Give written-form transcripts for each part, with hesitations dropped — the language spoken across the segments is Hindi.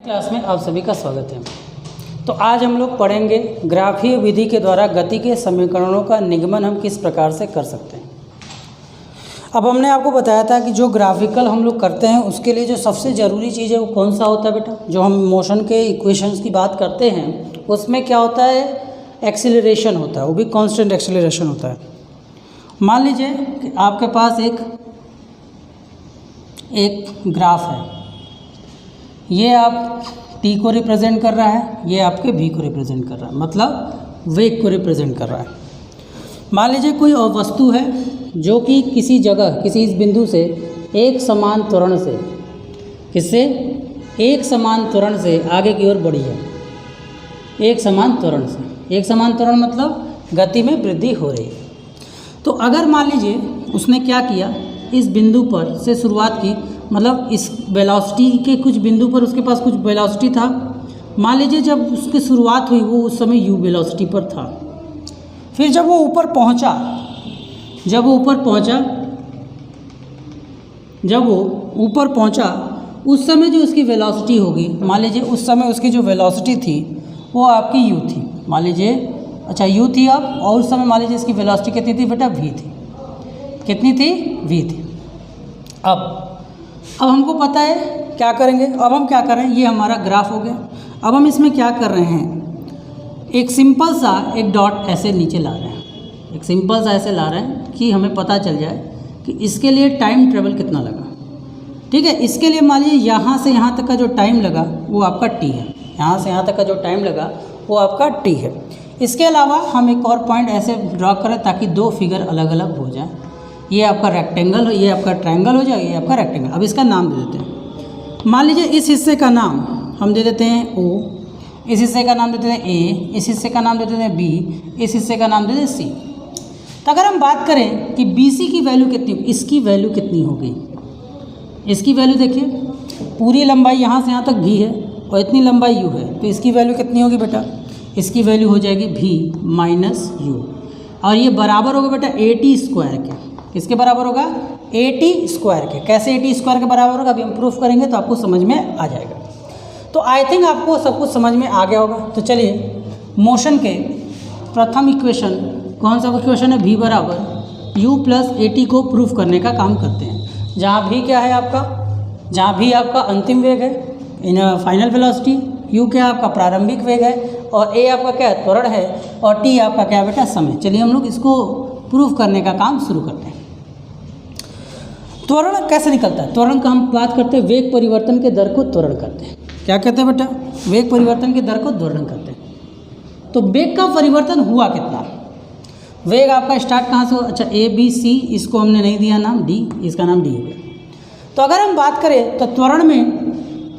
क्लास में आप सभी का स्वागत है। तो आज हम लोग पढ़ेंगे ग्राफीय विधि के द्वारा गति के समीकरणों का निगमन हम किस प्रकार से कर सकते हैं। अब हमने आपको बताया था कि जो ग्राफिकल हम लोग करते हैं उसके लिए जो सबसे ज़रूरी चीज़ है वो कौन सा होता है बेटा। जो हम मोशन के इक्वेशंस की बात करते हैं उसमें क्या होता है, एक्सीलरेशन होता है, वो भी कांस्टेंट एक्सीलरेशन होता है। मान लीजिए कि आपके पास एक ग्राफ है, ये आप t को रिप्रेजेंट कर रहा है, ये आपके v को रिप्रेजेंट कर रहा है, मतलब वेग को रिप्रेजेंट कर रहा है। मान लीजिए कोई वस्तु है जो कि किसी जगह किसी इस बिंदु से एक समान त्वरण से एक समान त्वरण से आगे की ओर बढ़ी है। एक समान त्वरण मतलब गति में वृद्धि हो रही है। तो अगर मान लीजिए उसने क्या किया, इस बिंदु पर से शुरुआत की, मतलब इस वेलोसिटी के कुछ बिंदु पर उसके पास कुछ वेलोसिटी था। मान लीजिए जब उसकी शुरुआत हुई वो उस समय u वेलोसिटी पर था। फिर जब वो ऊपर पहुंचा उस समय जो उसकी वेलोसिटी होगी, मान लीजिए उस समय उसकी जो वेलोसिटी थी वो आपकी u थी। मान लीजिए अच्छा u थी अब, और उस समय मान लीजिए इसकी वेलोसिटी कितनी थी बेटा, v थी। कितनी थी, v थी। अब हमको पता है क्या करेंगे। अब हम क्या कर रहे हैं, ये हमारा ग्राफ हो गया। अब हम इसमें क्या कर रहे हैं, एक सिंपल सा एक डॉट ऐसे नीचे ला रहे हैं, एक सिंपल सा ऐसे ला रहे हैं कि हमें पता चल जाए कि इसके लिए टाइम ट्रेवल कितना लगा। ठीक है, इसके लिए मान लीजिए यहाँ से यहाँ तक का जो टाइम लगा वो आपका t है। यहाँ से यहाँ तक का जो टाइम लगा वो आपका t है। इसके अलावा हम एक और पॉइंट ऐसे ड्रॉ करें ताकि दो फिगर अलग अलग हो जाए। ये आपका रेक्टेंगल हो, ये आपका ट्रायंगल हो जाए, ये आपका रेक्टेंगल। अब इसका नाम दे देते हैं। मान लीजिए इस हिस्से का नाम हम दे देते हैं O, इस हिस्से का नाम देते हैं A, इस हिस्से का नाम देते हैं B, इस हिस्से का नाम देते हैं C। तो अगर हम बात करें कि BC की वैल्यू कितनी, इसकी वैल्यू कितनी होगी, इसकी वैल्यू देखिए, पूरी लंबाई यहाँ से यहाँ तक V है और इतनी लंबाई U है, तो इसकी वैल्यू कितनी होगी बेटा, इसकी वैल्यू हो जाएगी V माइनस U। और ये बराबर होगा बेटा AT स्क्वायर के। किसके बराबर होगा, AT स्क्वायर के। कैसे AT स्क्वायर के बराबर होगा, अभी हम प्रूफ करेंगे तो आपको समझ में आ जाएगा। तो आई थिंक आपको सब कुछ समझ में आ गया होगा। तो चलिए मोशन के प्रथम इक्वेशन, कौन सा इक्वेशन है, v बराबर u प्लस AT को प्रूफ करने का काम करते हैं। जहाँ v क्या है आपका, जहाँ v आपका अंतिम वेग है, इन फाइनल वेलोसिटी, u क्या आपका प्रारंभिक वेग है, और a आपका क्या है, त्वरण है, और t आपका क्या है बेटा, समय। चलिए हम लोग इसको प्रूफ करने का काम शुरू करते हैं। त्वरण कैसे निकलता है, त्वरण का हम बात करते हैं, वेग परिवर्तन के दर को त्वरण करते हैं। क्या कहते हैं बेटा, वेग परिवर्तन के दर को त्वरण करते हैं। तो वेग का परिवर्तन हुआ कितना, वेग आपका स्टार्ट कहाँ से हो, अच्छा ABC, इसको हमने नहीं दिया नाम D, इसका नाम D हो गया। तो अगर हम बात करें तो त्वरण में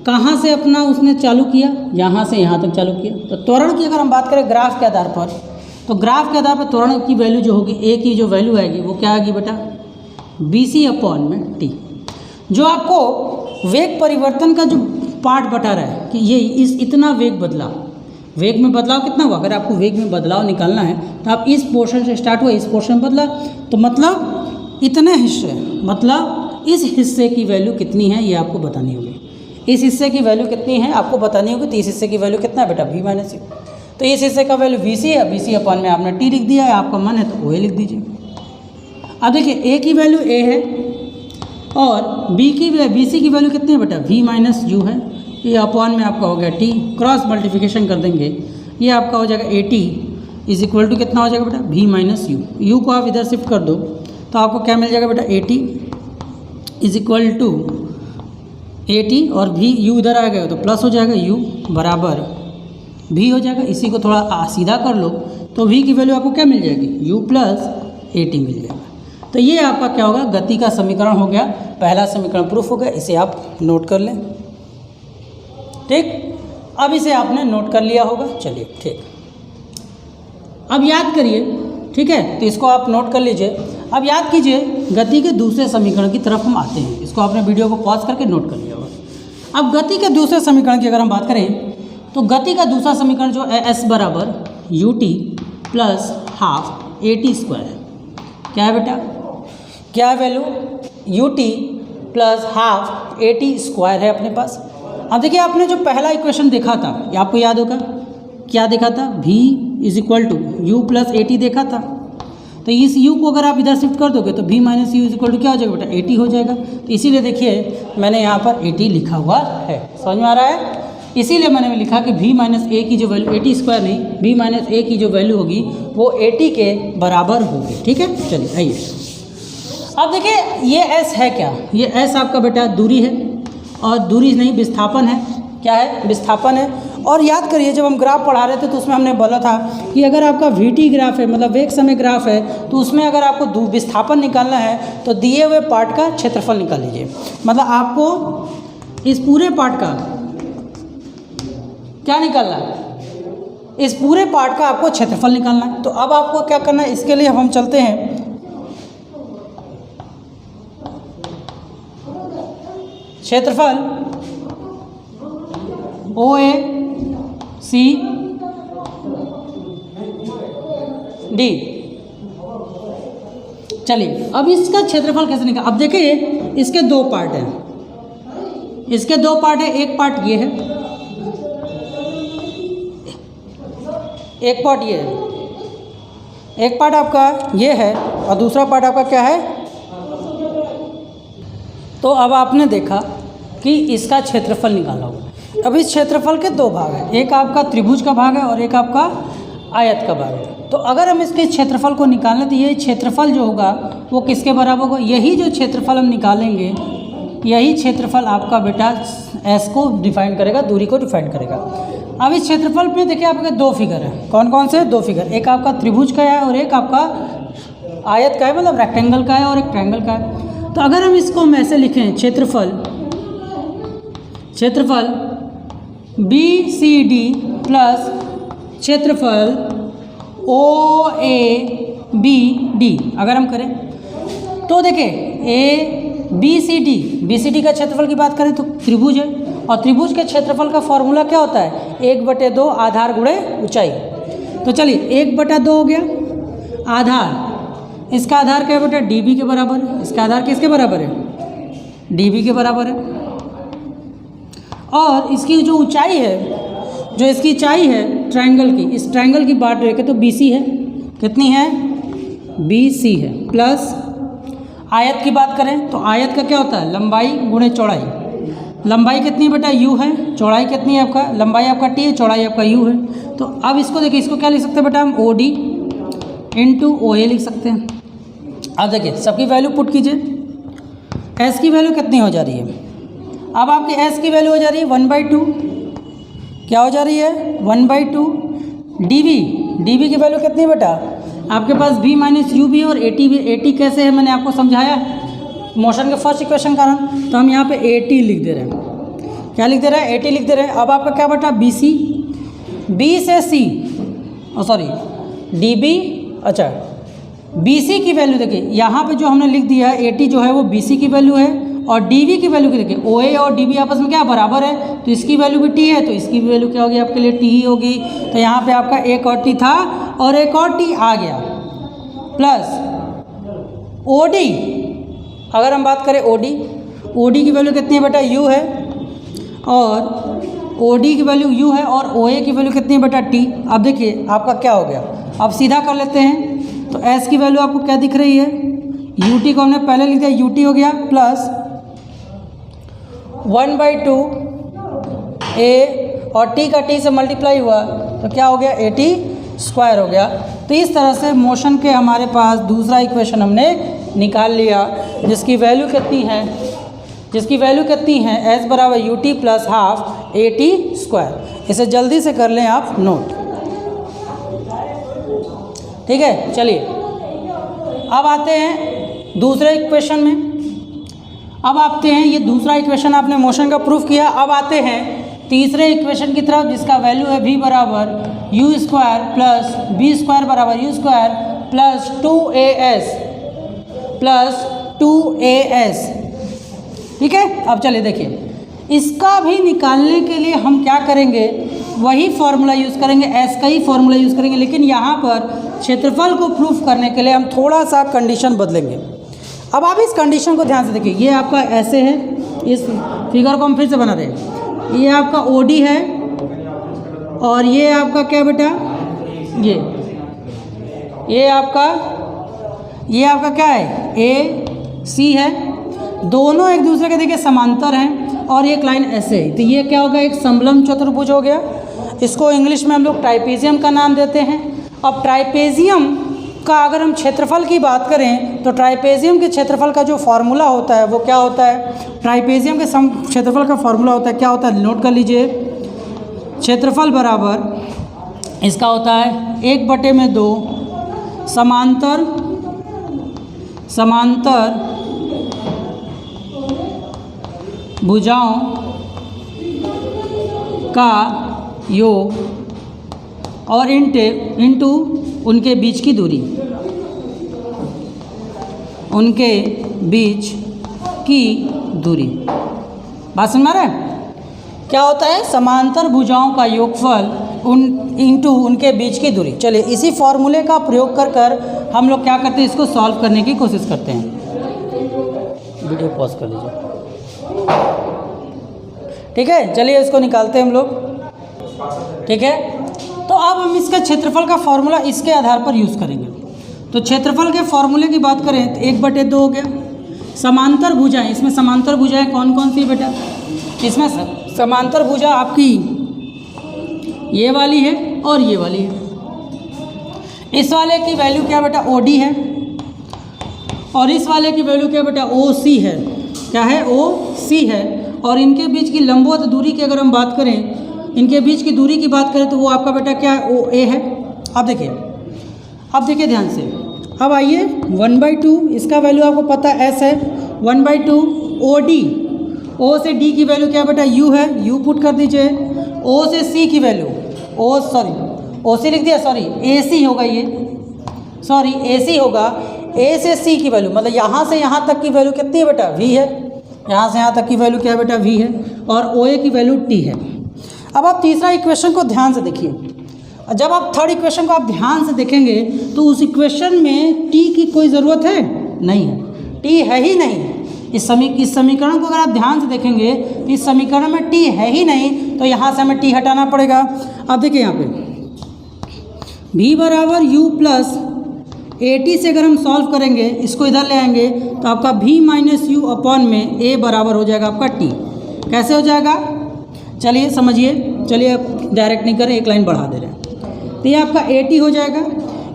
कहाँ से अपना उसने चालू किया, यहाँ से यहाँ तक चालू किया। तो त्वरण की अगर हम बात करें ग्राफ के आधार पर, तो ग्राफ के आधार पर त्वरण की वैल्यू जो होगी, A की जो वैल्यू आएगी वो क्या आएगी बेटा, BC अपॉन में T। जो आपको वेग परिवर्तन का जो पार्ट बता रहा है कि ये इतना वेग बदला, वेग में बदलाव कितना हुआ। अगर आपको वेग में बदलाव निकालना है तो आप इस पोर्शन से स्टार्ट हुआ, इस पोर्शन बदला, तो मतलब इतने हिस्से, मतलब इस हिस्से की वैल्यू कितनी है ये आपको बतानी होगी। इस हिस्से की वैल्यू कितनी है आपको बतानी होगी। तो इस हिस्से की वैल्यू कितना है बेटा, V माइनस C। तो इस हिस्से का वैल्यू BC है, BC अपॉन में आपने T लिख दिया है, आपका मन है तो OA लिख दीजिए। अब देखिए A की वैल्यू A है और BC की वैल्यू कितनी है बेटा, V माइनस U है। ये अपॉन में आपका हो गया T, क्रॉस मल्टीप्लिकेशन कर देंगे, ये आपका हो जाएगा AT इज इक्वल टू कितना हो जाएगा बेटा, V माइनस U। U को आप इधर शिफ्ट कर दो तो आपको क्या मिल जाएगा बेटा, AT is equal to AT, और U इधर आ गया तो प्लस हो जाएगा, U बराबर V हो जाएगा। इसी को थोड़ा सीधा कर लो तो V की वैल्यू आपको क्या मिल जाएगी, U प्लस AT मिल जाएगा। तो ये आपका क्या होगा, गति का समीकरण हो गया, पहला समीकरण प्रूफ हो गया। इसे आप नोट कर लें, ठीक। अब इसे आपने नोट कर लिया होगा, चलिए ठीक। अब याद करिए, ठीक है, तो इसको आप नोट कर लीजिए। अब याद कीजिए गति के दूसरे समीकरण की तरफ हम आते हैं। इसको आपने वीडियो को पॉज करके नोट कर लिया होगा। अब गति के दूसरे समीकरण की अगर हम बात करें तो गति का दूसरा समीकरण जो है S बराबर UT plus half AT square है। क्या है बेटा, क्या value, UT plus half AT square है अपने पास। अब देखिए आपने जो पहला इक्वेशन देखा था, ये आपको याद होगा क्या देखा था, v is equal to U plus A T देखा था। तो इस u को अगर आप इधर शिफ्ट कर दोगे तो v minus U is equal to क्या हो जाएगा बेटा, ए टी हो जाएगा। तो इसीलिए देखिए मैंने यहाँ पर ए टी लिखा हुआ है, समझ में आ रहा है। इसीलिए मैंने लिखा कि v माइनस ए की जो वैल्यू, ए टी स्क्वायर नहीं, v माइनस ए की जो वैल्यू होगी वो ए टी के बराबर होगी। ठीक है, चलिए आइए अब देखिए ये s है क्या, ये s आपका बेटा दूरी है, और दूरी नहीं विस्थापन है। क्या है, विस्थापन है। और याद करिए जब हम ग्राफ पढ़ा रहे थे तो उसमें हमने बोला था कि अगर आपका वी ग्राफ है, मतलब वेग समय ग्राफ है, तो उसमें अगर आपको विस्थापन निकालना है तो दिए हुए पार्ट का क्षेत्रफल निकाल लीजिए। मतलब आपको इस पूरे पार्ट का क्या निकालना है, इस पूरे पार्ट का आपको क्षेत्रफल निकालना है। तो अब आपको क्या करना है, इसके लिए हम चलते हैं क्षेत्रफल ओ ए सी डी। चलिए अब इसका क्षेत्रफल कैसे निकाल, अब देखिए इसके दो पार्ट हैं, इसके दो पार्ट है, एक पार्ट ये है, एक पार्ट ये है, एक पार्ट आपका ये है और दूसरा पार्ट आपका क्या है। तो अब आपने देखा कि इसका क्षेत्रफल निकाला होगा। अब इस क्षेत्रफल के दो भाग हैं, एक आपका त्रिभुज का भाग है और एक आपका आयत का भाग है। तो अगर हम इसके क्षेत्रफल को निकालें तो ये क्षेत्रफल जो होगा वो किसके बराबर होगा, यही जो क्षेत्रफल हम निकालेंगे यही क्षेत्रफल आपका बेटा एस को डिफाइन करेगा, दूरी को डिफाइन करेगा। अब इस क्षेत्रफल पे देखिए आपके दो फिगर हैं, कौन कौन से, दो फिगर, एक आपका त्रिभुज का है और एक आपका आयत का है, मतलब रेक्टेंगल का है और एक ट्रायंगल का है। तो अगर हम इसको हम ऐसे लिखें, क्षेत्रफल बी सी डी प्लस क्षेत्रफल ओ ए बी डी अगर हम करें तो देखिए ए बी सी डी का क्षेत्रफल की बात करें तो त्रिभुज है, और त्रिभुज के क्षेत्रफल का फॉर्मूला क्या होता है, 1/2 आधार गुणे ऊंचाई। तो चलिए 1/2 हो गया आधार, इसका आधार क्या है बेटा, डी बी के बराबर है। इसका आधार किसके बराबर है, डी बी के बराबर है। और इसकी जो ऊंचाई है, जो इसकी ऊंचाई है ट्रायंगल की, इस ट्रायंगल की बात रखें तो BC है, कितनी है, BC है। प्लस आयत की बात करें तो आयत का क्या होता है, लंबाई गुणे चौड़ाई। लंबाई कितनी बेटा, U है, चौड़ाई कितनी है आपका, लंबाई आपका T है, चौड़ाई आपका U है। तो अब इसको देखिए, इसको क्या लिख सकते हैं बेटा हम, OD इंटू OA लिख सकते हैं। अब देखिए सबकी वैल्यू पुट कीजिए, S की वैल्यू कितनी हो जा रही है, अब आपकी S की वैल्यू हो जा रही है 1/2, क्या हो जा रही है 1/2। dB की वैल्यू कितनी है बेटा, आपके पास v माइनस यू भी और AT भी। AT कैसे है मैंने आपको समझाया मोशन के फर्स्ट इक्वेशन कारण, तो हम यहाँ पे AT लिख दे रहे हैं। क्या लिख दे रहे हैं, AT लिख दे रहे हैं। अब आपका क्या बेटा BC, B से C, सॉरी dB, अच्छा BC की वैल्यू देखिए यहाँ पे जो हमने लिख दिया है AT जो है वो BC की वैल्यू है, और dB की वैल्यू देखिए OA और dB आपस में क्या बराबर है, तो इसकी वैल्यू भी T है, तो इसकी भी वैल्यू क्या होगी आपके लिए, T ही होगी। तो यहाँ पे आपका एक और T था और एक और T आ गया। प्लस OD, अगर हम बात करें OD की वैल्यू कितनी है बेटा, U है, और OD की वैल्यू U है, और OA की वैल्यू कितनी है बेटा, T। अब देखिए आपका क्या हो गया, अब सीधा कर लेते हैं। तो S की वैल्यू आपको क्या दिख रही है, UT को हमने पहले लिख दिया, UT हो गया, प्लस 1/2 A और T का T से मल्टीप्लाई हुआ तो क्या हो गया, AT स्क्वायर हो गया। तो इस तरह से मोशन के हमारे पास दूसरा इक्वेशन हमने निकाल लिया, जिसकी वैल्यू कितनी है, S बराबर UT plus half AT square. इसे जल्दी से कर लें आप नोट, ठीक है। चलिए अब आते हैं दूसरे इक्वेशन में, अब आते हैं, ये दूसरा इक्वेशन आपने मोशन का प्रूफ किया। अब आते हैं तीसरे इक्वेशन की तरफ, जिसका वैल्यू है v बराबर U square plus B square बराबर यू स्क्वायर प्लस 2as, ठीक है। अब चलिए देखिए, इसका भी निकालने के लिए हम क्या करेंगे, वही फॉर्मूला यूज़ करेंगे, S का ही फॉर्मूला यूज़ करेंगे, लेकिन यहाँ पर क्षेत्रफल को प्रूफ करने के लिए हम थोड़ा सा कंडीशन बदलेंगे। अब आप इस कंडीशन को ध्यान से देखिए, ये आपका ऐसे है, इस फिगर को हम फिर से बना रहे हैं। ये आपका OD है और ये आपका क्या बेटा, ये आपका क्या है, AC है। दोनों एक दूसरे के देखिए समांतर हैं और एक लाइन ऐसे है, तो ये क्या होगा, एक समलंब चतुर्भुज हो गया। इसको इंग्लिश में हम लोग ट्राइपेजियम का नाम देते हैं। अब ट्राइपेजियम का अगर हम क्षेत्रफल की बात करें तो ट्राइपेजियम के क्षेत्रफल का जो फॉर्मूला होता है वो क्या होता है, ट्राइपेजियम के क्षेत्रफल का फॉर्मूला होता है, क्या होता है, नोट कर लीजिए। क्षेत्रफल बराबर इसका होता है 1/2 समांतर भुजाओं का योग और इंटू उनके बीच की दूरी, बात समझ में आ रहा है? क्या होता है, समांतर भुजाओं का योगफल इंटू उनके बीच की दूरी। चलिए इसी फॉर्मूले का प्रयोग कर हम लोग क्या करते हैं, इसको सॉल्व करने की कोशिश करते हैं। वीडियो पॉज कर लीजिए, ठीक है। चलिए इसको निकालते हैं हम लोग, ठीक है। तो अब हम इसका क्षेत्रफल का फॉर्मूला इसके आधार पर यूज़ करेंगे। तो क्षेत्रफल के फॉर्मूले की बात करें तो 1/2 हो गया। समांतर भुजाएं, इसमें समांतर भुजाएं कौन कौन सी बेटा, इसमें समांतर भुजा आपकी ये वाली है और ये वाली है। इस वाले की वैल्यू क्या बेटा, OD है, और इस वाले की वैल्यू क्या बेटा, OC है। क्या है, OC है। और इनके बीच की लंबवत दूरी की अगर हम बात करें, इनके बीच की दूरी की बात करें तो वो आपका बेटा क्या है, OA है। अब देखिए ध्यान से, अब आइए 1/2, इसका वैल्यू आपको पता है S है। 1/2 OD, O से D की वैल्यू क्या बेटा, U है, U पुट कर दीजिए। O से C की वैल्यू, OC लिख दिया, AC होगा ये, AC होगा। A से C की वैल्यू मतलब यहाँ से यहाँ तक की वैल्यू कितनी है बेटा, V है। यहाँ से यहाँ तक की वैल्यू क्या है बेटा, V है। और OA की वैल्यू T है। अब आप तीसरा इक्वेशन को ध्यान से देखिए। जब आप थर्ड इक्वेशन को आप ध्यान से देखेंगे तो उस इक्वेशन में T की कोई ज़रूरत है नहीं है, T है ही नहीं। इस समीकरण को अगर आप ध्यान से देखेंगे तो इस समीकरण में T है ही नहीं, तो यहाँ से हमें T हटाना पड़ेगा। अब देखिए यहाँ पे V बराबर U प्लस AT से अगर हम सॉल्व करेंगे, इसको इधर ले आएंगे तो आपका V माइनस U अपॉन में A बराबर हो जाएगा आपका T। कैसे हो जाएगा, चलिए समझिए। चलिए अब डायरेक्ट नहीं करें, एक लाइन बढ़ा दे रहे हैं। तो ये आपका AT हो जाएगा।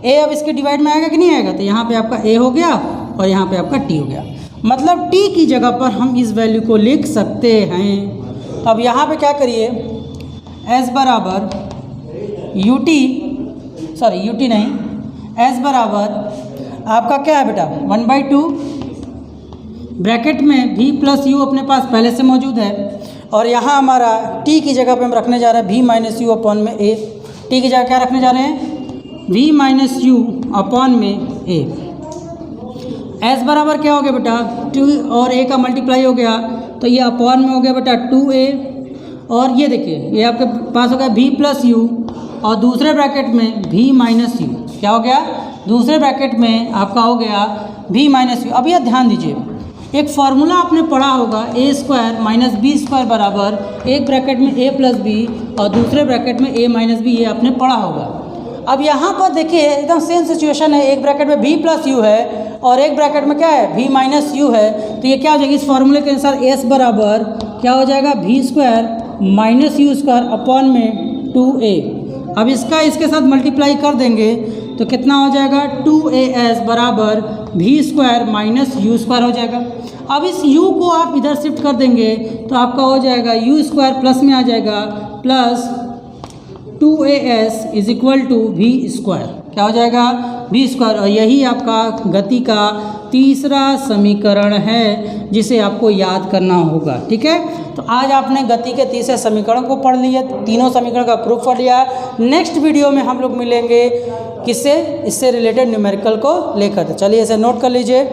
A अब इसके डिवाइड में आएगा कि नहीं आएगा, तो यहाँ पे आपका A हो गया और यहाँ पे आपका T हो गया। मतलब T की जगह पर हम इस वैल्यू को लिख सकते हैं। तो अब यहाँ पे क्या करिए, S बराबर UT नहीं, S बराबर आपका क्या है बेटा, 1/2 ब्रैकेट में V प्लस U अपने पास पहले से मौजूद है, और यहाँ हमारा T की जगह पे हम रखने जा रहे हैं V माइनस U अपॉन में A। T की जगह क्या रखने जा रहे हैं, V माइनस U अपॉन में A। S बराबर क्या हो गया बेटा, 2 और A का मल्टीप्लाई हो गया, तो ये अपॉन में हो गया बेटा 2A। और ये देखिए ये आपके पास हो गया V प्लस U और दूसरे ब्रैकेट में V माइनस U। क्या हो गया, दूसरे ब्रैकेट में आपका हो गया V माइनस U। अब यह ध्यान दीजिए, एक फार्मूला आपने पढ़ा होगा A² माइनस B² बराबर एक ब्रैकेट में A प्लस B और दूसरे ब्रैकेट में A माइनस B, ये आपने पढ़ा होगा। अब यहाँ पर देखिए एकदम सेम सिचुएशन है, एक ब्रैकेट में V प्लस U है और एक ब्रैकेट में क्या है, V माइनस U है। तो ये क्या हो जाएगा, इस फॉर्मूले के अनुसार S बराबर क्या हो जाएगा, V² माइनस U² अपॉन में 2A। अब इसका इसके साथ मल्टीप्लाई कर देंगे तो कितना हो जाएगा, 2AS बराबर V² माइनस U² हो जाएगा। अब इस U को आप इधर शिफ्ट कर देंगे तो आपका हो जाएगा U² प्लस में आ जाएगा plus 2AS is equal to V²। क्या हो जाएगा, V²। और यही आपका गति का तीसरा समीकरण है जिसे आपको याद करना होगा। ठीक है, तो आज आपने गति के तीसरे समीकरण को पढ़ लिया, तीनों समीकरण का प्रूफ पढ़ लिया। नेक्स्ट वीडियो में हम लोग मिलेंगे किससे, इससे रिलेटेड न्यूमेरिकल को लेकर। चलिए इसे नोट कर लीजिए।